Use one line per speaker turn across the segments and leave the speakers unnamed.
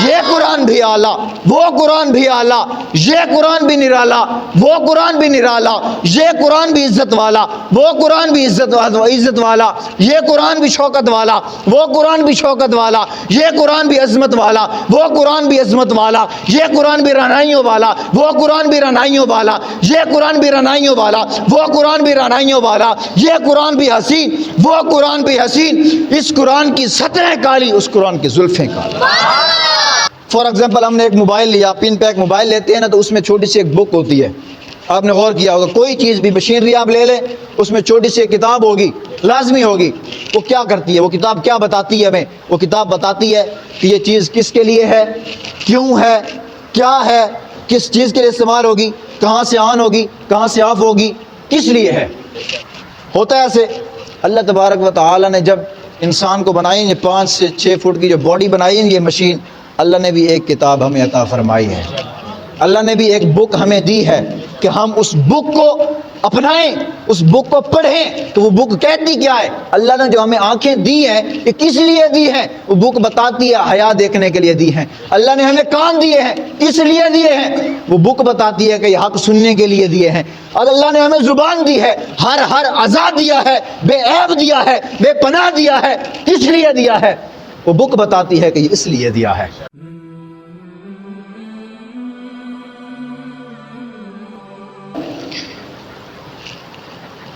یہ قرآن بھی اعلیٰ، وہ قرآن بھی اعلیٰ، یہ قرآن بھی نرالا، وہ قرآن بھی نرالا، یہ قرآن بھی عزت والا، وہ قرآن بھی عزت والا، یہ قرآن بھی شوکت والا، وہ قرآن بھی شوکت والا، یہ قرآن بھی عظمت والا، وہ قرآن بھی عظمت والا، یہ قرآن بھی رعنائیوں والا، وہ قرآن بھی رعنائیوں والا، یہ قرآن بھی رعنائیوں والا، وہ قرآن بھی رعنائیوں والا، یہ قرآن بھی حسین، وہ قرآن بھی حسین، اس قرآن کی سطریں کالی، اس قرآن کی زلفیں کالی۔ فار ایگزامپل ہم نے ایک موبائل لیا، پن پیک موبائل لیتے ہیں نا، تو اس میں چھوٹی سی ایک بک ہوتی ہے، آپ نے غور کیا ہوگا، کوئی چیز بھی مشینری آپ لے لیں اس میں چھوٹی سی کتاب ہوگی، لازمی ہوگی، وہ کیا کرتی ہے، وہ کتاب کیا بتاتی ہے ہمیں، وہ کتاب بتاتی ہے کہ یہ چیز کس کے لیے ہے، کیوں ہے، کیا ہے، کس چیز کے لیے استعمال ہوگی، کہاں سے آن ہوگی، کہاں سے آف ہوگی، کس لیے ہے۔ ہوتا ہے ایسے، اللہ تبارک و تعالی نے جب انسان کو بنائی، یہ 5 سے 6 فٹ کی جو باڈی بنائی ہے، یہ مشین، اللہ نے بھی ایک کتاب ہمیں عطا فرمائی ہے، اللہ نے بھی ایک بک ہمیں دی ہے کہ ہم اس بک کو اپنائیں، اس بک کو پڑھیں۔ تو وہ بک کہتی کیا ہے؟ اللہ نے جو ہمیں آنکھیں دی ہیں یہ کس لیے دی ہیں؟ وہ بک بتاتی ہے حیا دیکھنے کے لیے دی ہیں۔ اللہ نے ہمیں کان دیے ہیں، کس لیے دیے ہیں؟ وہ بک بتاتی ہے کہ یہ حق سننے کے لیے دیے ہیں۔ اور اللہ نے ہمیں زبان دی ہے، ہر عزا دیا ہے، بے عیب دیا ہے، بے پناہ دیا ہے، کس لیے دیا ہے؟ وہ بک بتاتی ہے کہ یہ اس لیے دیا ہے۔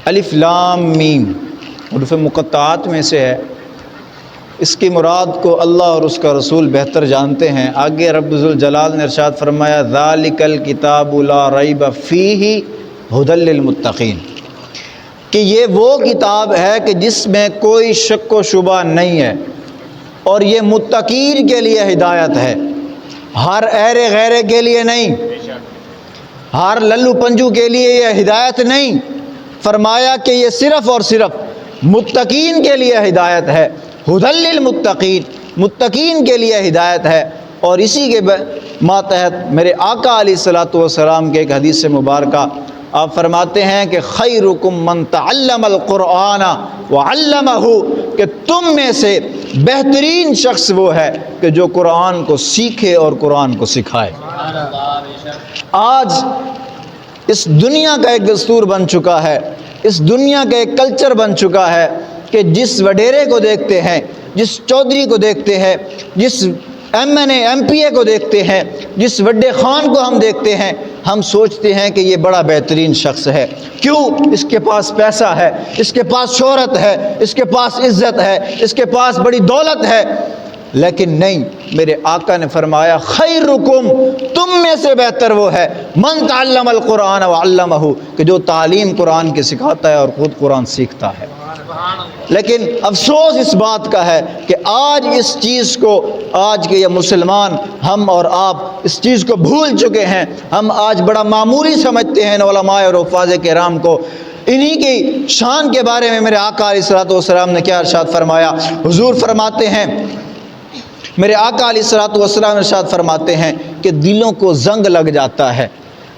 الف لام میم حروف مقطعات میں سے ہے، اس کی مراد کو اللہ اور اس کا رسول بہتر جانتے ہیں۔ آگے رب ذوالجلال نے ارشاد فرمایا ذالک الکتاب لا ریب فیہ ھدی للمتقین، کہ یہ وہ کتاب ہے کہ جس میں کوئی شک و شبہ نہیں ہے اور یہ متقین کے لیے ہدایت ہے، ہر ایرے غیرے کے لیے نہیں، ہر للو پنجو کے لیے یہ ہدایت نہیں، فرمایا کہ یہ صرف اور صرف متقین کے لیے ہدایت ہے، ھدی للمتقین، متقین کے لیے ہدایت ہے۔ اور اسی کے ماتحت میرے آقا علیہ الصلوۃ والسلام کے ایک حدیث مبارکہ آپ فرماتے ہیں کہ خیرکم من تعلم القرآن وعلمہ، کہ تم میں سے بہترین شخص وہ ہے کہ جو قرآن کو سیکھے اور قرآن کو سکھائے۔ آج اس دنیا کا ایک دستور بن چکا ہے، اس دنیا کا ایک کلچر بن چکا ہے کہ جس وڈیرے کو دیکھتے ہیں، جس چودھری کو دیکھتے ہیں، جس M N A M P A کو دیکھتے ہیں، جس وڈے خان کو ہم دیکھتے ہیں، ہم سوچتے ہیں کہ یہ بڑا بہترین شخص ہے۔ کیوں؟ اس کے پاس پیسہ ہے، اس کے پاس شہرت ہے، اس کے پاس عزت ہے، اس کے پاس بڑی دولت ہے۔ لیکن نہیں، میرے آقا نے فرمایا خیرکم، تم میں سے بہتر وہ ہے من تعلم القرآن وعلمہ، کہ جو تعلیم قرآن کی سکھاتا ہے اور خود قرآن سیکھتا ہے۔ لیکن افسوس اس بات کا ہے کہ آج اس چیز کو، آج کے یہ مسلمان ہم اور آپ اس چیز کو بھول چکے ہیں۔ ہم آج بڑا معمولی سمجھتے ہیں علماء اور حفاظ کرام کو۔ انہی کی شان کے بارے میں میرے آقا علیہ الصلوۃ والسلام نے کیا ارشاد فرمایا؟ حضور فرماتے ہیں، میرے آقا علیہ الصلوۃ والسلام ارشاد فرماتے ہیں کہ دلوں کو زنگ لگ جاتا ہے،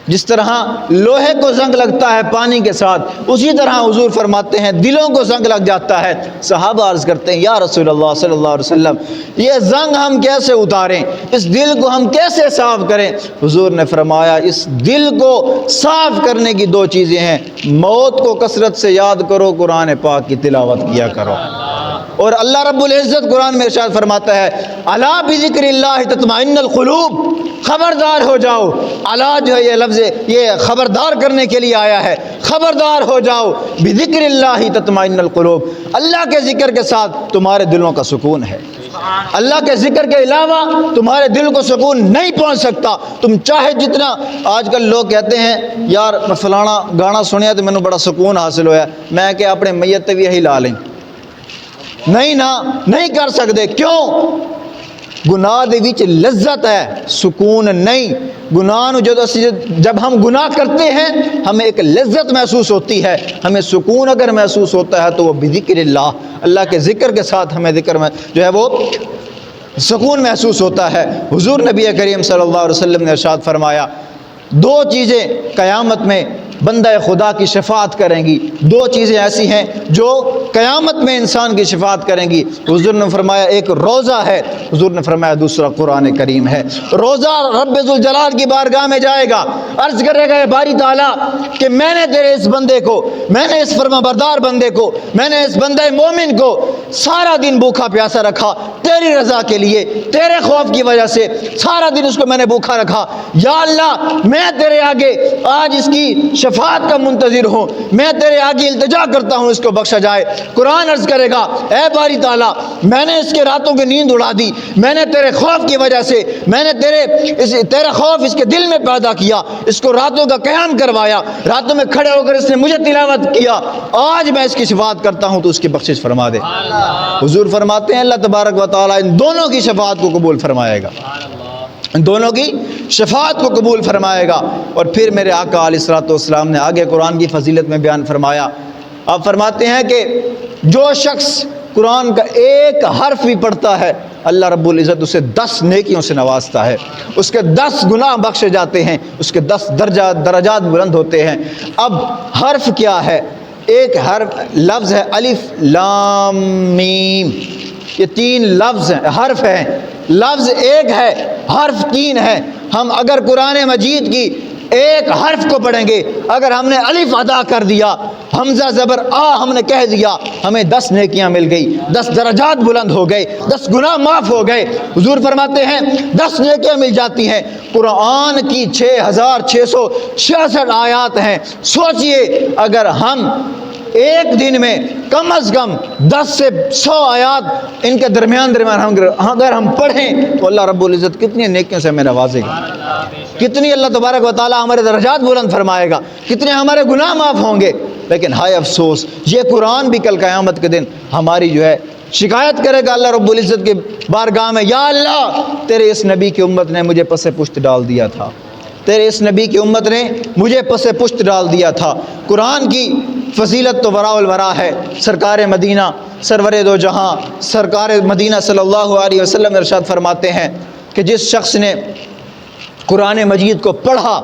جس طرح لوہے کو زنگ لگتا ہے پانی کے ساتھ، اسی طرح حضور فرماتے ہیں دلوں کو زنگ لگ جاتا ہے۔ صحابہ عرض کرتے ہیں یا رسول اللہ صلی اللہ علیہ وسلم، یہ زنگ ہم کیسے اتاریں، اس دل کو ہم کیسے صاف کریں؟ حضور نے فرمایا اس دل کو صاف کرنے کی 2 چیزیں ہیں، موت کو کثرت سے یاد کرو، قرآن پاک کی تلاوت کیا کرو۔ اور اللہ رب العزت قرآن میں ارشاد فرماتا ہے الا بذکر اللہ تطمئن القلوب، خبردار ہو جاؤ۔ الا جو ہے یہ لفظ یہ خبردار کرنے کے لیے آیا ہے، خبردار ہو جاؤ، بذکر اللہ تطمئن القلوب، اللہ کے ذکر کے ساتھ تمہارے دلوں کا سکون ہے۔ اللہ کے ذکر کے علاوہ تمہارے دل کو سکون نہیں پہنچ سکتا، تم چاہے جتنا۔ آج کل لوگ کہتے ہیں یار میں فلانا گانا سنیا تو مینوں بڑا سکون حاصل ہویا، میں کہ اپنے میت تے بھی یہی لا لیں۔ نہیں نا، نہیں کر سکتے۔ کیوں؟ گناہ دے وچ لذت ہے، سکون نہیں۔ گناہ نو جب ہم گناہ کرتے ہیں ہمیں ایک لذت محسوس ہوتی ہے، ہمیں سکون اگر محسوس ہوتا ہے تو وہ بذکر اللہ، اللہ کے ذکر کے ساتھ ہمیں ذکر میں جو ہے وہ سکون محسوس ہوتا ہے۔ حضور نبی کریم صلی اللہ علیہ وسلم نے ارشاد فرمایا 2 چیزیں قیامت میں بندہ خدا کی شفاعت کریں گی۔ دو چیزیں ایسی ہیں جو قیامت میں انسان کی شفاعت کریں گی۔ حضور نے فرمایا ایک روزہ ہے، حضور نے فرمایا دوسرا قرآن کریم ہے۔ روزہ رب ذوالجلال کی بارگاہ میں جائے گا، عرض کرے گا اے باری تعالیٰ کہ میں نے تیرے اس بندے کو، میں نے اس فرما بردار بندے کو، میں نے اس بندے مومن کو سارا دن بھوکا پیاسا رکھا تیری رضا کے لیے، تیرے خوف کی وجہ سے سارا دن اس کو میں نے بھوکا رکھا، یا اللہ میں تیرے آگے آج اس کی شفاعت کا منتظر ہوں، میں تیرے آگے التجا کرتا ہوں اس کو بخشا جائے۔ قرآن عرض کرے گا اے باری تعالیٰ میں نے اس کے راتوں کی نیند اڑا دی، میں نے تیرے خوف کی وجہ سے، میں نے تیرا خوف اس کے دل میں پیدا کیا، اس کو راتوں کا قیام کروایا، راتوں میں کھڑے ہو کر اس نے مجھے تلاوت کیا، آج میں اس کی شفاعت کرتا ہوں تو اس کی بخشش فرما دے۔ حضور فرماتے ہیں اللہ تبارک و تعالیٰ ان دونوں کی شفاعت کو قبول فرمائے گا، ان دونوں کی شفاعت کو قبول فرمائے گا۔ اور پھر میرے آقا علیہ الصلوۃ والسلام نے آگے قرآن کی فضیلت میں بیان فرمایا، آپ فرماتے ہیں کہ جو شخص قرآن کا ایک حرف بھی پڑھتا ہے اللہ رب العزت اسے 10 نیکیوں سے نوازتا ہے، اس کے 10 گناہ بخشے جاتے ہیں، اس کے 10 درجات بلند ہوتے ہیں۔ اب حرف کیا ہے؟ ایک حرف لفظ ہے الف لام میم، یہ 3 لفظ ہیں، حرف ہیں۔ لفظ ایک ہے، حرف 3 ہے۔ ہم اگر قرآن مجید کی ایک حرف کو پڑھیں گے، اگر ہم نے الف ادا کر دیا، حمزہ زبر آ ہم نے کہہ دیا، ہمیں 10 نیکیاں مل گئی، 10 درجات بلند ہو گئے، 10 گناہ معاف ہو گئے۔ حضور فرماتے ہیں 10 نیکیاں مل جاتی ہیں۔ قرآن کی 6666 آیات ہیں، سوچئے اگر ہم ایک دن میں کم از کم 10 سے 100 آیات ان کے درمیان اگر ہم پڑھیں تو اللہ رب العزت کتنی نیکیوں سے ہمیں نوازے گا، کتنی اللہ تبارک و تعالیٰ ہمارے درجات بلند فرمائے گا، کتنے ہمارے گناہ معاف ہوں گے۔ لیکن ہائے افسوس، یہ قرآن بھی کل قیامت کے دن ہماری جو ہے شکایت کرے گا اللہ رب العزت کے بارگاہ میں، یا اللہ تیرے اس نبی کی امت نے مجھے پس پشت ڈال دیا تھا، تیرے اس نبی کی امت نے مجھے پس پشت ڈال دیا تھا۔ قرآن کی فضیلت تو وراء الورا ہے۔ سرکار مدینہ سرور دو جہاں سرکار مدینہ صلی اللہ علیہ وسلم ارشاد فرماتے ہیں کہ جس شخص نے قرآن مجید کو پڑھا،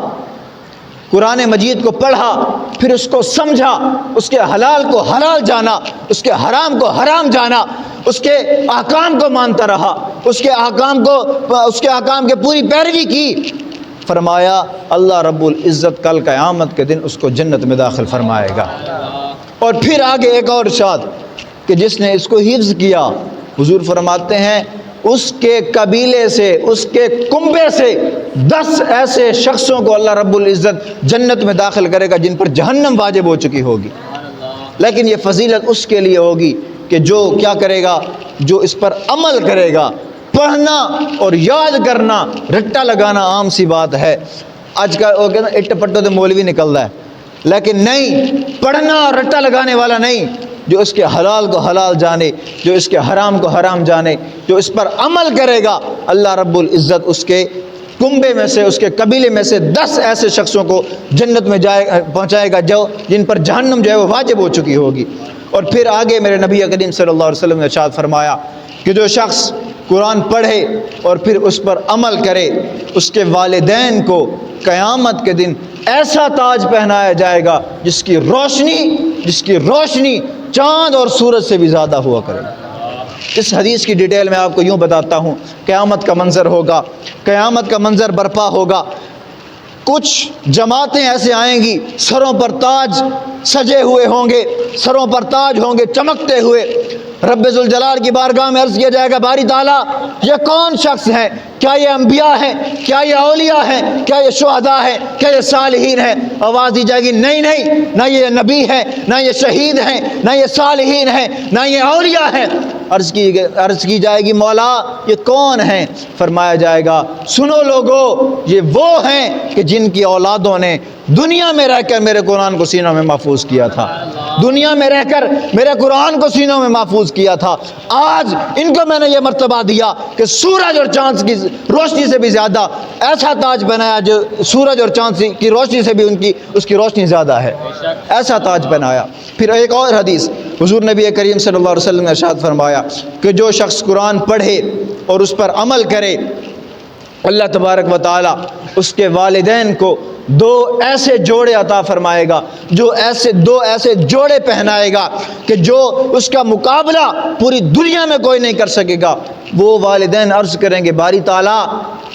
قرآن مجید کو پڑھا، پھر اس کو سمجھا، اس کے حلال کو حلال جانا، اس کے حرام کو حرام جانا، اس کے احکام کو مانتا رہا، اس کے احکام کے پوری پیروی کی، فرمایا اللہ رب العزت کل قیامت کے دن اس کو جنت میں داخل فرمائے گا۔ اور پھر آگے ایک اور ارشاد کہ جس نے اس کو حفظ کیا، حضور فرماتے ہیں اس کے قبیلے سے، اس کے کنبے سے 10 ایسے شخصوں کو اللہ رب العزت جنت میں داخل کرے گا جن پر جہنم واجب ہو چکی ہوگی۔ لیکن یہ فضیلت اس کے لیے ہوگی کہ جو کیا کرے گا، جو اس پر عمل کرے گا۔ پڑھنا اور یاد کرنا، رٹا لگانا عام سی بات ہے، آج کل وہ کہتے ہیں اٹ پٹو تو مولوی نکلتا ہے، لیکن نہیں، پڑھنا اور رٹا لگانے والا نہیں، جو اس کے حلال کو حلال جانے، جو اس کے حرام کو حرام جانے، جو اس پر عمل کرے گا، اللہ رب العزت اس کے کنبے میں سے، اس کے قبیلے میں سے 10 ایسے شخصوں کو جنت میں پہنچائے گا جو جن پر جہنم جو ہے وہ واجب ہو چکی ہوگی۔ اور پھر آگے میرے نبی کریم صلی اللہ علیہ وسلم نے ارشاد فرمایا کہ جو شخص قرآن پڑھے اور پھر اس پر عمل کرے، اس کے والدین کو قیامت کے دن ایسا تاج پہنایا جائے گا جس کی روشنی چاند اور سورج سے بھی زیادہ ہوا کرے۔ اس حدیث کی ڈیٹیل میں آپ کو یوں بتاتا ہوں، قیامت کا منظر ہوگا، قیامت کا منظر برپا ہوگا۔ کچھ جماعتیں ایسے آئیں گی، سروں پر تاج سجے ہوئے ہوں گے، سروں پر تاج ہوں گے چمکتے ہوئے۔ رب ذوالجلال کی بارگاہ میں عرض کیا جائے گا باری تعالیٰ یہ کون شخص ہیں؟ کیا یہ انبیاء ہیں؟ کیا یہ اولیاء ہیں؟ کیا یہ شہداء ہیں؟ کیا یہ صالحین ہیں؟ آواز دی جائے گی نہیں نہیں، نہ یہ نبی ہیں، نہ یہ شہید ہیں، نہ یہ صالحین ہیں، نہ یہ اولیاء ہیں۔ عرض کی جائے گی مولا یہ کون ہیں؟ فرمایا جائے گا سنو لوگو، یہ وہ ہیں کہ جن کی اولادوں نے دنیا میں رہ کر میرے قرآن کو سینوں میں محفوظ کیا تھا، دنیا میں رہ کر میرے قرآن کو سینوں میں محفوظ کیا تھا۔ آج ان کو میں نے یہ مرتبہ دیا کہ سورج اور چاند کی روشنی سے بھی زیادہ ایسا تاج بنایا جو سورج اور چاند کی روشنی سے بھی اس کی روشنی زیادہ ہے، ایسا تاج بنایا۔ پھر ایک اور حدیث حضور نبی کریم صلی اللہ علیہ وسلم نے ارشاد فرمایا کہ جو شخص قرآن پڑھے اور اس پر عمل کرے، اللہ تبارک و تعالی اس کے والدین کو دو ایسے جوڑے عطا فرمائے گا، جو دو ایسے جوڑے پہنائے گا کہ جو اس کا مقابلہ پوری دنیا میں کوئی نہیں کر سکے گا۔ وہ والدین عرض کریں گے باری تعالیٰ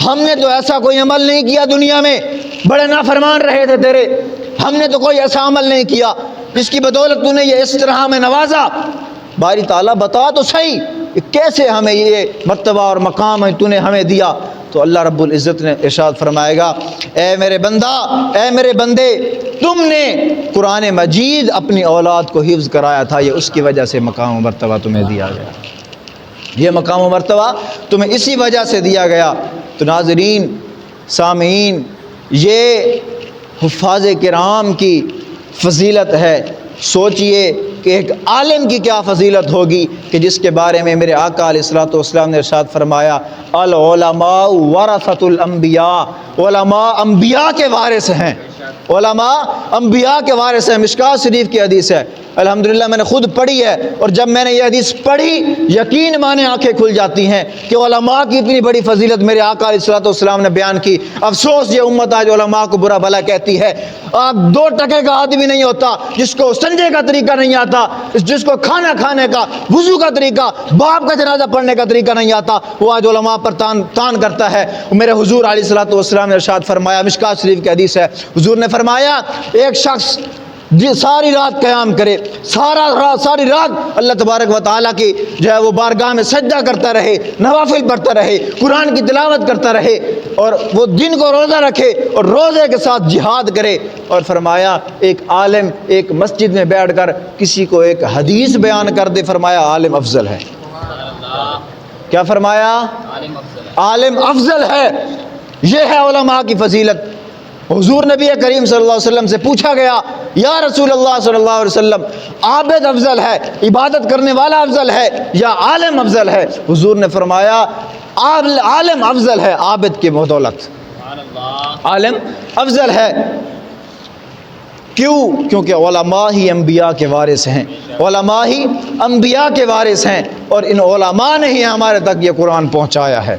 ہم نے تو ایسا کوئی عمل نہیں کیا، دنیا میں بڑے نافرمان رہے تھے تیرے، ہم نے تو کوئی ایسا عمل نہیں کیا جس کی بدولت تو نے یہ اس طرح ہمیں نوازا۔ باری تعالیٰ بتا تو صحیح کیسے ہمیں یہ مرتبہ اور مقام ہے تو نے ہمیں دیا؟ تو اللہ رب العزت نے ارشاد فرمائے گا اے میرے بندہ، اے میرے بندے، تم نے قرآن مجید اپنی اولاد کو حفظ کرایا تھا، یہ اس کی وجہ سے مقام و مرتبہ تمہیں دیا گیا، یہ مقام و مرتبہ تمہیں اسی وجہ سے دیا گیا۔ تو ناظرین، سامعین، یہ حفاظ کرام کی فضیلت ہے۔ سوچئے کہ ایک عالم کی کیا فضیلت ہوگی کہ جس کے بارے میں میرے آقا علیہ الصلوۃ والسلام نے ارشاد فرمایا العلماء ورثۃ الانبیاء، علماء انبیاء کے وارث ہیں، علماء انبیاء کے وارث ہیں۔ مشکوٰۃ شریف کی حدیث ہے، الحمدللہ میں نے خود پڑھی ہے، اور جب میں نے یہ حدیث پڑھی یقین مانے آنکھیں کھل جاتی ہیں کہ علماء کی اتنی بڑی فضیلت میرے آقا علیہ الصلوۃ والسلام نے بیان کی۔ افسوس یہ امت آج علماء کو برا بھلا کہتی ہے۔ آپ 2 ٹکے کا آدمی نہیں ہوتا جس کو سنجے کا طریقہ نہیں آتا، جس کو کھانا کھانے کا، وضو کا طریقہ، باپ کا جنازہ پڑھنے کا طریقہ نہیں آتا، وہ آج علماء پر تان کرتا ہے۔ میرے حضور علیہ الصلوۃ والسلام نے ارشاد فرمایا، مشکوٰۃ شریف کی حدیث ہے، حضور نے فرمایا ایک شخص ساری رات قیام کرے، ساری رات اللہ تبارک و تعالیٰ کی جو ہے وہ بارگاہ میں سجدہ کرتا رہے، نوافل پڑھتا رہے، قرآن کی تلاوت کرتا رہے، اور وہ دن کو روزہ رکھے اور روزے کے ساتھ جہاد کرے، اور فرمایا ایک عالم ایک مسجد میں بیٹھ کر کسی کو ایک حدیث بیان کر دے، فرمایا عالم افضل ہے۔ کیا فرمایا؟ عالم افضل ہے۔ یہ ہے علماء کی فضیلت۔ حضور نبی کریم صلی اللہ علیہ وسلم سے پوچھا گیا یا رسول اللہ صلی اللہ علیہ وسلم، عابد افضل ہے، عبادت کرنے والا افضل ہے یا عالم افضل ہے؟ حضور نے فرمایا عالم افضل ہے، عابد کی بدولت عالم افضل ہے۔ کیوں؟ کیونکہ علماء ہی انبیاء کے وارث ہیں، علماء ہی انبیاء کے وارث ہیں، اور ان علماء نے ہی ہمارے تک یہ قرآن پہنچایا ہے،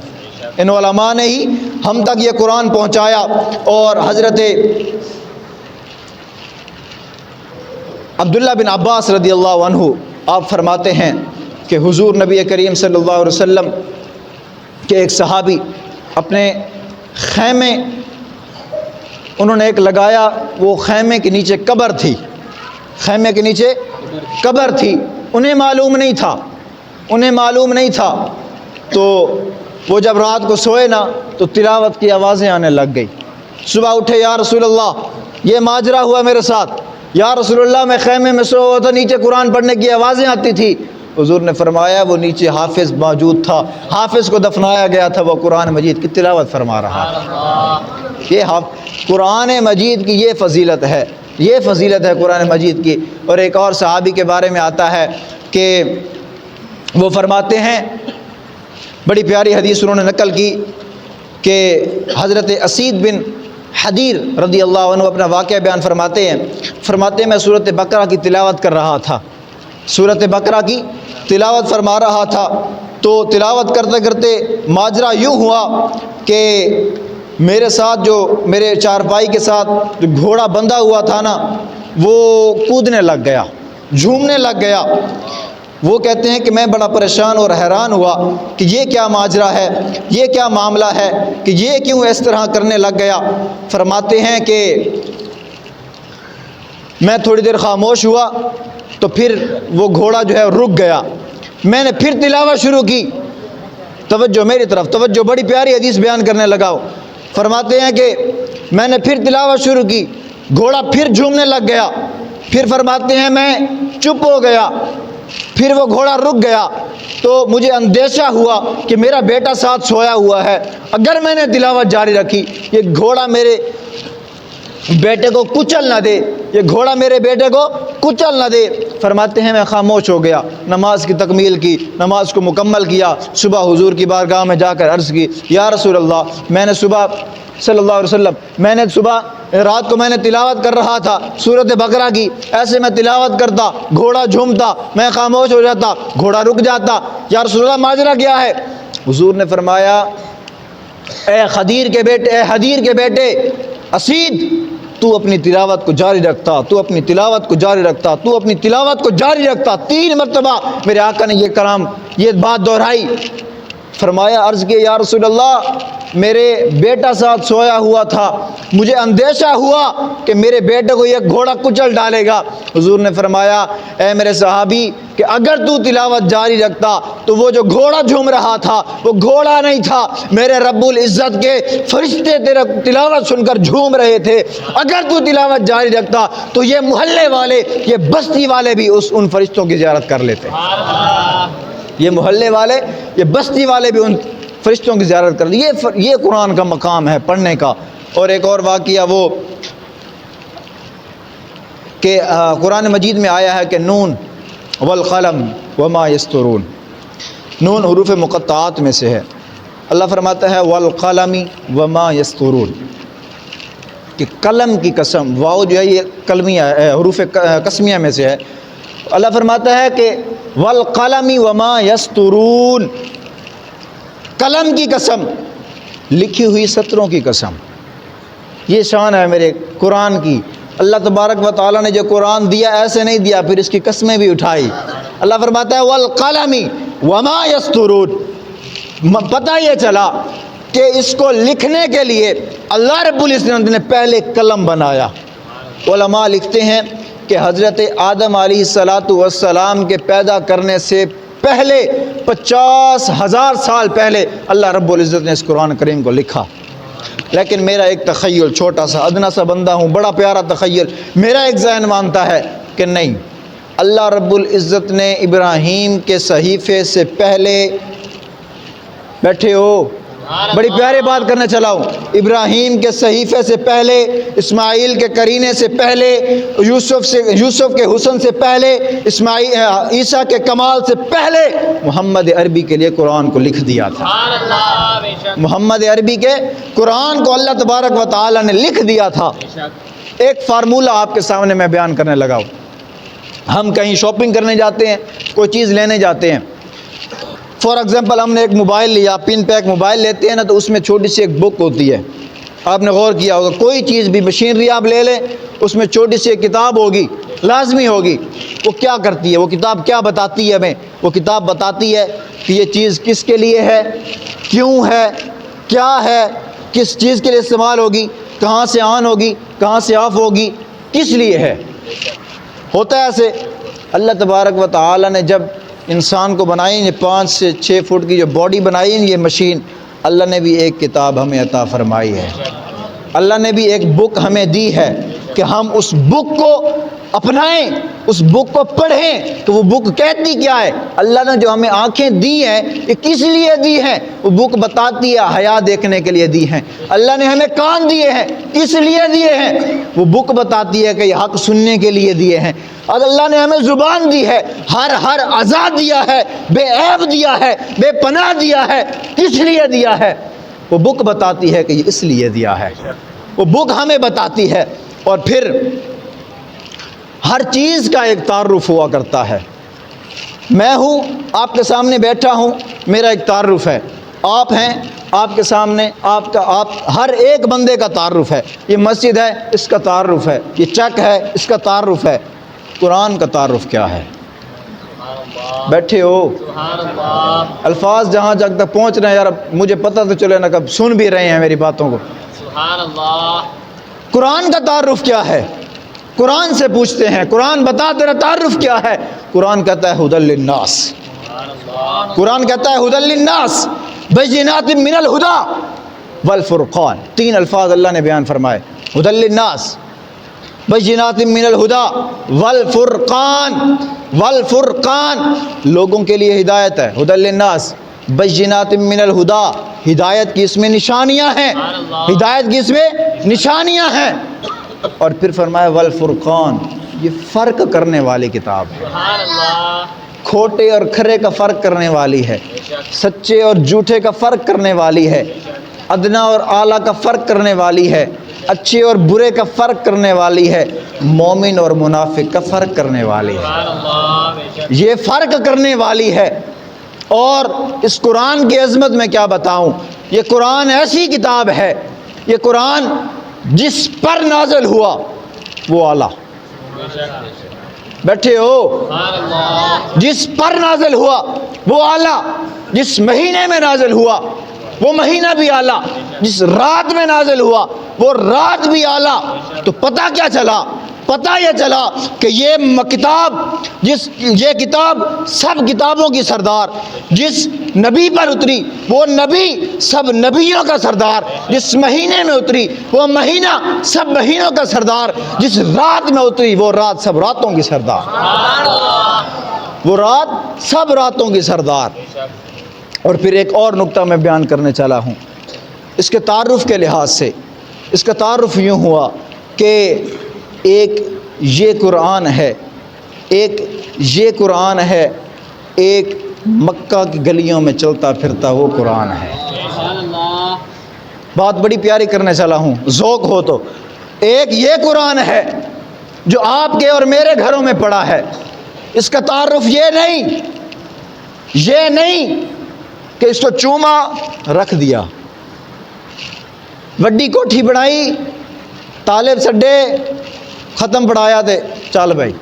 ان علماء نے ہی ہم تک یہ قرآن پہنچایا۔ اور حضرت عبداللہ بن عباس رضی اللہ عنہ آپ فرماتے ہیں کہ حضور نبی کریم صلی اللہ علیہ وسلم کے ایک صحابی اپنے خیمے انہوں نے ایک لگایا، وہ خیمے کے نیچے قبر تھی، خیمے کے نیچے قبر تھی، انہیں معلوم نہیں تھا، تو وہ جب رات کو سوئے نا تو تلاوت کی آوازیں آنے لگ گئی۔ صبح اٹھے، یا رسول اللہ یہ ماجرا ہوا میرے ساتھ، یا رسول اللہ میں خیمے میں سویا ہوا تھا، نیچے قرآن پڑھنے کی آوازیں آتی تھی۔ حضور نے فرمایا وہ نیچے حافظ موجود تھا، حافظ کو دفنایا گیا تھا، وہ قرآن مجید کی تلاوت فرما رہا ہے۔ یہ قرآن مجید کی یہ فضیلت ہے، یہ فضیلت ہے قرآن مجید کی۔ اور ایک اور صحابی کے بارے میں آتا ہے کہ وہ فرماتے ہیں، بڑی پیاری حدیث انہوں نے نقل کی کہ حضرت اسید بن حدیر رضی اللہ عنہ اپنا واقعہ بیان فرماتے ہیں میں سورۃ بقرہ کی تلاوت کر رہا تھا، سورۃ بقرہ کی تلاوت فرما رہا تھا، تو تلاوت کرتے کرتے ماجرا یوں ہوا کہ میرے ساتھ جو میرے چارپائی کے ساتھ جو گھوڑا بندھا ہوا تھا نا، وہ کودنے لگ گیا، جھومنے لگ گیا۔ وہ کہتے ہیں کہ میں بڑا پریشان اور حیران ہوا کہ یہ کیا ماجرا ہے، یہ کیا معاملہ ہے کہ یہ کیوں اس طرح کرنے لگ گیا۔ فرماتے ہیں کہ میں تھوڑی دیر خاموش ہوا تو پھر وہ گھوڑا جو ہے رک گیا، میں نے پھر تلاوت شروع کی، توجہ میری طرف، توجہ، بڑی پیاری حدیث بیان کرنے لگا۔ فرماتے ہیں کہ میں نے پھر تلاوت شروع کی، گھوڑا پھر جھومنے لگ گیا، پھر فرماتے ہیں میں چپ ہو گیا، پھر وہ گھوڑا رک گیا، تو مجھے اندیشہ ہوا کہ میرا بیٹا ساتھ سویا ہوا ہے، اگر میں نے تلاوت جاری رکھی یہ گھوڑا میرے بیٹے کو کچل نہ دے، یہ گھوڑا میرے بیٹے کو کچل نہ دے۔ فرماتے ہیں میں خاموش ہو گیا، نماز کی تکمیل کی، نماز کو مکمل کیا، صبح حضور کی بارگاہ میں جا کر عرض کی، یا رسول اللہ میں نے صبح صلی اللہ علیہ وسلم میں نے صبح رات کو میں نے تلاوت کر رہا تھا سورۃ بقرہ کی، ایسے میں تلاوت کرتا، گھوڑا جھومتا، میں خاموش ہو جاتا، گھوڑا رک جاتا، یا رسول اللہ ماجرا کیا ہے؟ حضور نے فرمایا اے حدیر کے بیٹے اسید، تو اپنی تلاوت کو جاری رکھتا، تو اپنی تلاوت کو جاری رکھتا، تو اپنی تلاوت کو جاری رکھتا۔ 3 مرتبہ میرے آقا نے یہ بات دہرائی۔ فرمایا، عرض کیا یا رسول اللہ، میرے بیٹا ساتھ سویا ہوا تھا، مجھے اندیشہ ہوا کہ میرے بیٹے کو یہ گھوڑا کچل ڈالے گا۔ حضور نے فرمایا، اے میرے صحابی، کہ اگر تو تلاوت جاری رکھتا تو وہ جو گھوڑا جھوم رہا تھا وہ گھوڑا نہیں تھا، میرے رب العزت کے فرشتے تیرے تلاوت سن کر جھوم رہے تھے۔ اگر تو تلاوت جاری رکھتا تو یہ محلے والے، یہ بستی والے بھی ان فرشتوں کی زیارت کر لیتے۔ یہ محلے والے، یہ بستی والے بھی ان فرشتوں کی زیارت کر لی۔ یہ قرآن کا مقام ہے پڑھنے کا۔ اور ایک اور واقعہ وہ کہ قرآن مجید میں آیا ہے کہ نون والقلم وما یسطرون، نون حروف مقطعات میں سے ہے۔ اللہ فرماتا ہے والقلم وما یسطرون، کہ قلم کی قسم، واو جو ہے یہ کلمیہ حروف قسمیہ میں سے ہے۔ اللہ فرماتا ہے کہ والقلم وما یسطرون، قلم کی قسم، لکھی ہوئی سطروں کی قسم۔ یہ شان ہے میرے قرآن کی۔ اللہ تبارک و تعالیٰ نے جو قرآن دیا ایسے نہیں دیا، پھر اس کی قسمیں بھی اٹھائی۔ اللہ فرماتا ہے والقلم وما یسطرون، پتہ یہ چلا کہ اس کو لکھنے کے لیے اللہ رب العزت نے پہلے قلم بنایا۔ علماء لکھتے ہیں کہ حضرت آدم علیہ السلام کے پیدا کرنے سے پہلے 50,000 سال پہلے اللہ رب العزت نے اس قرآن کریم کو لکھا۔ لیکن میرا ایک تخیل، چھوٹا سا ادنا سا بندہ ہوں، بڑا پیارا تخیل، میرا ایک ذہن مانتا ہے کہ نہیں، اللہ رب العزت نے ابراہیم کے صحیفے سے پہلے، بیٹھے ہو، بڑی پیاری بات کرنے چلا ہوں، ابراہیم کے صحیفے سے پہلے، اسماعیل کے قرینے سے پہلے، یوسف کے حسن سے پہلے، عیسیٰ کے کمال سے پہلے محمد عربی کے لیے قرآن کو لکھ دیا تھا۔ محمد عربی کے قرآن کو اللہ تبارک و تعالی نے لکھ دیا تھا۔ ایک فارمولہ آپ کے سامنے میں بیان کرنے لگا ہوں۔ ہم کہیں شاپنگ کرنے جاتے ہیں، کوئی چیز لینے جاتے ہیں، فار ایگزامپل ہم نے ایک موبائل لیا، پن پیک موبائل لیتے ہیں نا، تو اس میں چھوٹی سی ایک بک ہوتی ہے۔ آپ نے غور کیا ہوگا، کوئی چیز بھی مشینری آپ لے لیں، اس میں چھوٹی سی ایک کتاب ہوگی، لازمی ہوگی۔ وہ کیا کرتی ہے؟ وہ کتاب کیا بتاتی ہے ہمیں؟ وہ کتاب بتاتی ہے کہ یہ چیز کس کے لیے ہے، کیوں ہے، کیا ہے، کس چیز کے لیے استعمال ہوگی، کہاں سے آن ہوگی، کہاں سے آف ہوگی، کس لیے ہے۔ ہوتا ہے ایسے۔ اللہ تبارک و تعالی نے جب انسان کو بنائی، یہ 5 سے 6 فٹ کی جو باڈی بنائی، یہ مشین، اللہ نے بھی ایک کتاب ہمیں عطا فرمائی ہے۔ اللہ نے بھی ایک بک ہمیں دی ہے کہ ہم اس بک کو اپنائیں، اس بک کو پڑھیں۔ تو وہ بک کہتی کیا ہے؟ اللہ نے جو ہمیں آنکھیں دی ہیں یہ کس لیے دی ہیں؟ وہ بک بتاتی ہے حیا دیکھنے کے لیے دی ہیں۔ اللہ نے ہمیں کان دیے ہیں، اس لیے دیے ہیں۔ وہ بک بتاتی ہے کہ یہ حق سننے کے لیے دیے ہیں۔ اور اللہ نے ہمیں زبان دی ہے، ہر آزاد دیا ہے، بے عیب دیا ہے، بے پناہ دیا ہے۔ کس لیے دیا ہے؟ وہ بک بتاتی ہے کہ یہ اس لیے دیا ہے۔ وہ بک ہمیں بتاتی ہے۔ اور پھر ہر چیز کا ایک تعارف ہوا کرتا ہے۔ میں ہوں، آپ کے سامنے بیٹھا ہوں، میرا ایک تعارف ہے۔ آپ ہیں، آپ کے سامنے آپ ہر ایک بندے کا تعارف ہے۔ یہ مسجد ہے، اس کا تعارف ہے۔ یہ چک ہے، اس کا تعارف ہے۔ قرآن کا تعارف کیا ہے؟ بیٹھے ہو، الفاظ جہاں تک پہنچ رہے ہیں، یار مجھے پتہ تو چلے نا، کب سن بھی رہے ہیں میری باتوں کو۔ قرآن کا تعارف کیا ہے؟ قرآن سے پوچھتے ہیں، قرآن بتا تیرا تعارف کیا ہے؟ قرآن کہتا ہے ھدی للناس۔ قرآن کہتا ہے ھدی للناس بینات من الہدی والفرقان۔ 3 الفاظ اللہ نے بیان فرمائے، ھدی للناس بینات من الہدی والفرقان۔ والفرقان لوگوں کے لیے ہدایت ہے، ھدی للناس بینات من الہدی، ہدایت کی اس میں نشانیاں ہیں، ہدایت کی اس میں نشانیاں ہیں۔ اور پھر فرمایا والفرقان، یہ فرق کرنے والی کتاب ہے، کھوٹے اور کھرے کا فرق کرنے والی ہے، سچے اور جھوٹے کا فرق کرنے والی ہے، ادنا اور اعلیٰ کا فرق کرنے والی ہے، اچھے اور برے کا فرق کرنے والی ہے، مومن اور منافق کا فرق کرنے والی ہے، یہ فرق کرنے والی ہے۔ اور اس قرآن کی عظمت میں کیا بتاؤں، یہ قرآن ایسی کتاب ہے، یہ قرآن جس پر نازل ہوا وہ اعلیٰ. بیٹھے ہو؟ جس پر نازل ہوا وہ اعلیٰ. جس مہینے میں نازل ہوا وہ مہینہ بھی اعلیٰ. جس رات میں نازل ہوا وہ رات بھی اعلیٰ. تو پتہ کیا چلا؟ پتہ یہ چلا کہ یہ کتاب سب کتابوں کی سردار. جس نبی پر اتری وہ نبی سب نبیوں کا سردار. جس مہینے میں اتری وہ مہینہ سب مہینوں کا سردار. جس رات میں اتری وہ رات سب راتوں کی سردار. وہ رات سب راتوں کی سردار. اور پھر ایک اور نقطہ میں بیان کرنے چلا ہوں اس کے تعارف کے لحاظ سے. اس کا تعارف یوں ہوا کہ ایک یہ قرآن ہے، ایک یہ قرآن ہے، ایک مکہ کی گلیوں میں چلتا پھرتا وہ قرآن ہے. بات بڑی پیاری کرنے چلا ہوں، ذوق ہو تو. ایک یہ قرآن ہے جو آپ کے اور میرے گھروں میں پڑا ہے. اس کا تعارف یہ نہیں کہ اس کو چوما رکھ دیا، وڈی کوٹھی بنائی، طالب سڈے ختم پڑھایا تھے چل بھائی.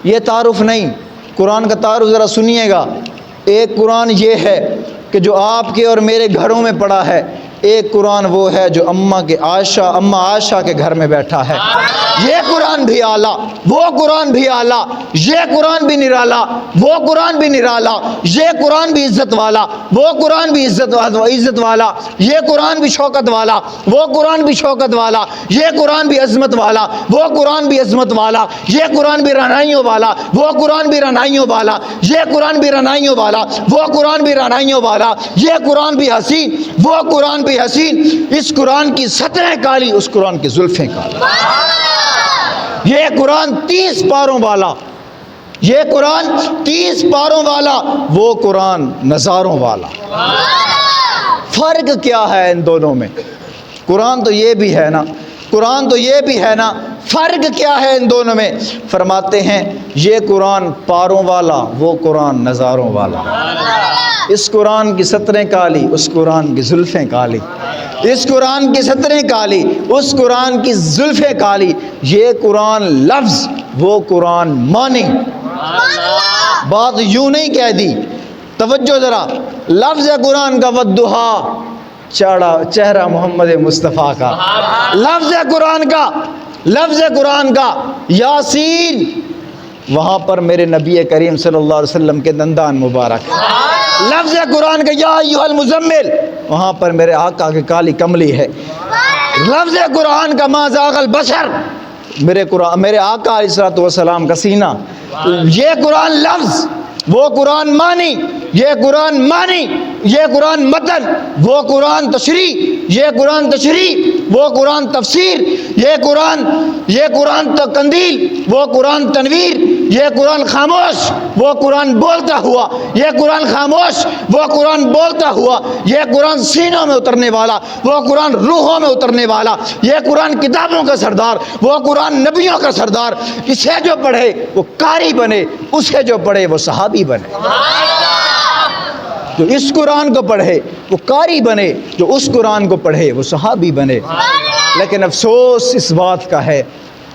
یہ تعارف نہیں. قرآن کا تعارف ذرا سنیے گا. ایک قرآن یہ ہے کہ جو آپ کے اور میرے گھروں میں پڑا ہے. ایک قرآن وہ ہے جو اماں عائشہ کے گھر میں بیٹھا ہے. یہ قرآن بھی اعلیٰ، وہ قرآن بھی اعلیٰ. یہ قرآن بھی نرالا، وہ قرآن بھی نرالا. یہ قرآن بھی عزت والا، وہ قرآن بھی عزت والا. یہ قرآن بھی شوکت والا، وہ قرآن بھی شوکت والا. یہ قرآن بھی عظمت والا، وہ قرآن بھی عظمت والا. یہ قرآن بھی رعنائیوں والا، وہ قرآن بھی رعنائیوں والا. یہ قرآن بھی رعنائیوں والا، وہ قرآن بھی رعنائیوں والا. یہ قرآن بھی حسین، وہ قرآن بھی حسین. اس قرآن کی سطریں کالی، اس قرآن کی زلفیں کالی. یہ قرآن 30 پاروں والا، یہ قرآن 30 پاروں والا، وہ قرآن نظاروں والا. فرق کیا ہے ان دونوں میں؟ قرآن تو یہ بھی ہے نا، قرآن تو یہ بھی ہے نا. فرق کیا ہے ان دونوں میں؟ فرماتے ہیں یہ قرآن پاروں والا، وہ قرآن نظاروں والا. اس قرآن کی سطریں کالی، اس قرآن کی زلفیں کالی. اس قرآن کی سطریں کالی، اس قرآن کی زلفیں کالی. یہ قرآن لفظ، وہ قرآن معنی. بات یوں نہیں کہہ دی، توجہ ذرا. لفظ قرآن کا والضحیٰ، چہرہ محمد مصطفیٰ کا. لفظ قرآن کا یاسین، وہاں پر میرے نبی کریم صلی اللہ علیہ وسلم کے دندان مبارک. لفظ قرآن کا یا ایھا المزمل، وہاں پر میرے آقا کی کالی کملی ہے. لفظ قرآن کا ما زاغ البشر، میرے آقا علیہ الصلوۃ والسلام کا سینہ. یہ قرآن لفظ، وہ قرآن معنی. یہ قرآن معنی، یہ قرآن متن، وہ قرآن تشریح. یہ قرآن تشریح، وہ قرآن تفسیر. یہ قرآن قندیل، وہ قرآن تنویر. یہ قرآن خاموش، وہ قرآن بولتا ہوا. یہ قرآن خاموش، وہ قرآن بولتا ہوا. یہ قرآن سینوں میں اترنے والا، وہ قرآن روحوں میں اترنے والا. یہ قرآن کتابوں کا سردار، وہ قرآن نبیوں کا سردار. اسے جو پڑھے وہ قاری بنے، اسے جو پڑھے وہ صحابی بنے. جو اس قرآن کو پڑھے وہ قاری بنے، جو اس قرآن کو پڑھے وہ صحابی بنے. لیکن افسوس اس بات کا ہے،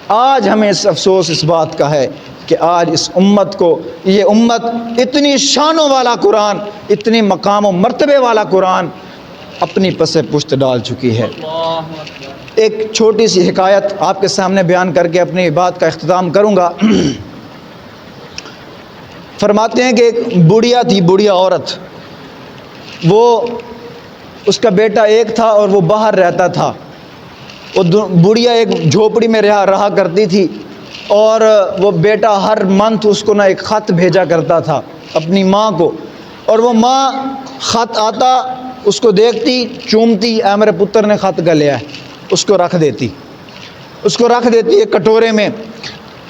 آج ہمیں افسوس اس بات کا ہے کہ آج اس امت کو، یہ امت اتنی شانوں والا قرآن، اتنی مقام و مرتبے والا قرآن اپنی پس پشت ڈال چکی ہے. ایک چھوٹی سی حکایت آپ کے سامنے بیان کر کے اپنی بات کا اختتام کروں گا. فرماتے ہیں کہ ایک بوڑھیا تھی، بوڑھیا عورت. وہ اس کا بیٹا ایک تھا اور وہ باہر رہتا تھا. وہ بوڑھیا ایک جھوپڑی میں رہا کرتی تھی، اور وہ بیٹا ہر منتھ اس کو ایک خط بھیجا کرتا تھا اپنی ماں کو. اور وہ ماں خط آتا، اس کو دیکھتی، چومتی، اے میرے پتر نے خط کا لیا ہے، اس کو رکھ دیتی ایک کٹورے میں.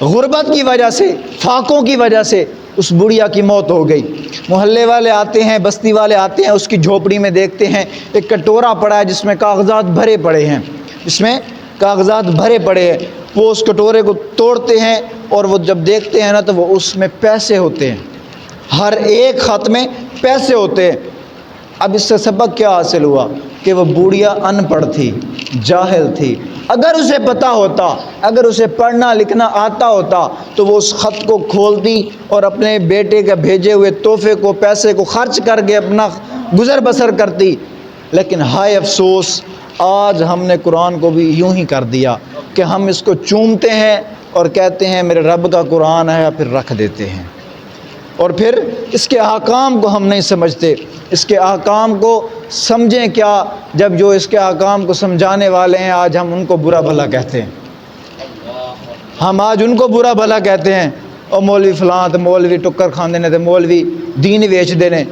غربت کی وجہ سے، فاقوں کی وجہ سے اس بڑھیا کی موت ہو گئی. محلے والے آتے ہیں، بستی والے آتے ہیں، اس کی جھوپڑی میں دیکھتے ہیں ایک کٹورا پڑا ہے جس میں کاغذات بھرے پڑے ہیں. وہ اس کٹورے کو توڑتے ہیں اور وہ جب دیکھتے ہیں نا تو وہ اس میں پیسے ہوتے ہیں، ہر ایک خط میں پیسے ہوتے ہیں. اب اس سے سبق کیا حاصل ہوا کہ وہ بوڑھیا ان پڑھ تھی، جاہل تھی، اگر اسے پتہ ہوتا، اگر اسے پڑھنا لکھنا آتا ہوتا تو وہ اس خط کو کھولتی اور اپنے بیٹے کے بھیجے ہوئے تحفے کو، پیسے کو خرچ کر کے اپنا گزر بسر کرتی۔ لیکن ہائے افسوس، آج ہم نے قرآن کو بھی یوں ہی کر دیا کہ ہم اس کو چومتے ہیں اور کہتے ہیں میرے رب کا قرآن ہے، پھر رکھ دیتے ہیں، اور پھر اس کے احکام کو ہم نہیں سمجھتے۔ اس کے احکام کو سمجھیں کیا، جب جو اس کے احکام کو سمجھانے والے ہیں آج ہم ان کو برا بھلا کہتے ہیں، ہم آج ان کو برا بھلا کہتے ہیں، اور مولوی فلاں تے مولوی ٹکر کھاندے نے تے مولوی دین ویچ دے نے۔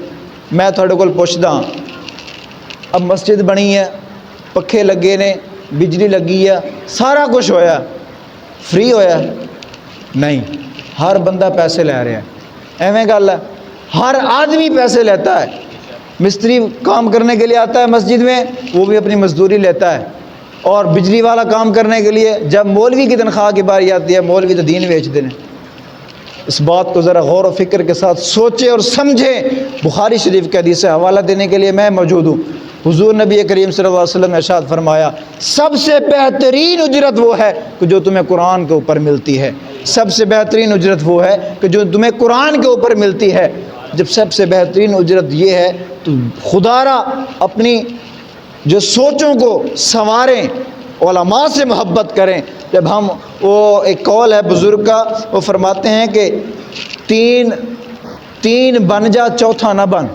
میں تھوڑے کول پوچھدا، اب مسجد بنی ہے، پکھے لگے نے، بجلی لگی ہے، سارا کچھ ہویا، فری ہویا؟ نہیں، ہر بندہ پیسے لے رہا ہے۔ ایویں گل ہے، ہر آدمی پیسے لیتا ہے۔ مستری کام کرنے کے لیے آتا ہے مسجد میں، وہ بھی اپنی مزدوری لیتا ہے، اور بجلی والا کام کرنے کے لیے جب مولوی کی تنخواہ کی باری آتی ہے، مولوی تو دین بیچ دینے۔ اس بات کو ذرا غور و فکر کے ساتھ سوچیں اور سمجھیں۔ بخاری شریف کے حدیث سے حوالہ دینے کے لیے میں موجود ہوں۔ حضور نبی کریم صلی اللہ علیہ وسلم نے ارشاد فرمایا، سب سے بہترین اجرت وہ ہے کہ جو تمہیں قرآن کے اوپر ملتی ہے۔ سب سے بہترین اجرت وہ ہے کہ جو تمہیں قرآن کے اوپر ملتی ہے۔ جب سب سے بہترین اجرت یہ ہے تو خدا را اپنی جو سوچوں کو سنواریں، علماء سے محبت کریں۔ جب ہم وہ ایک قول ہے بزرگ کا، وہ فرماتے ہیں کہ تین بن جا چوتھا نہ بن،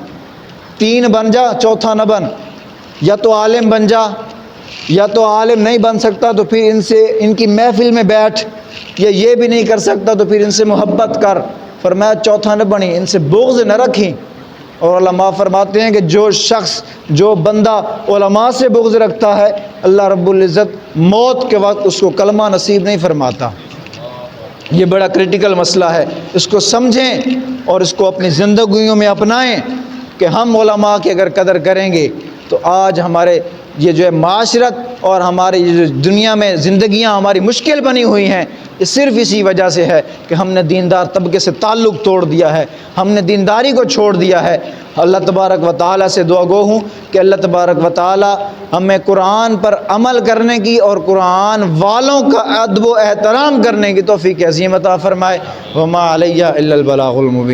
تین بن جا چوتھا نہ بن، یا تو عالم بن جا، یا تو عالم نہیں بن سکتا تو پھر ان کی محفل میں بیٹھ، یا یہ بھی نہیں کر سکتا تو پھر ان سے محبت کر۔ فرمایا چوتھا نہ بنی، ان سے بغض نہ رکھیں۔ اور علماء فرماتے ہیں کہ جو شخص، جو بندہ علماء سے بغض رکھتا ہے، اللہ رب العزت موت کے وقت اس کو کلمہ نصیب نہیں فرماتا۔ یہ بڑا کریٹیکل مسئلہ ہے، اس کو سمجھیں اور اس کو اپنی زندگیوں میں اپنائیں کہ ہم علماء کی اگر قدر کریں گے تو آج ہمارے یہ جو ہے معاشرت اور ہماری یہ جو دنیا میں زندگیاں ہماری مشکل بنی ہوئی ہیں، یہ صرف اسی وجہ سے ہے کہ ہم نے دیندار طبقے سے تعلق توڑ دیا ہے، ہم نے دینداری کو چھوڑ دیا ہے۔ اللہ تبارک و تعالیٰ سے دعا گو ہوں کہ اللہ تبارک و تعالیٰ ہمیں قرآن پر عمل کرنے کی اور قرآن والوں کا ادب و احترام کرنے کی توفیق عظیم عطا فرمائے۔ وما علیہ الا البلاغ المبین۔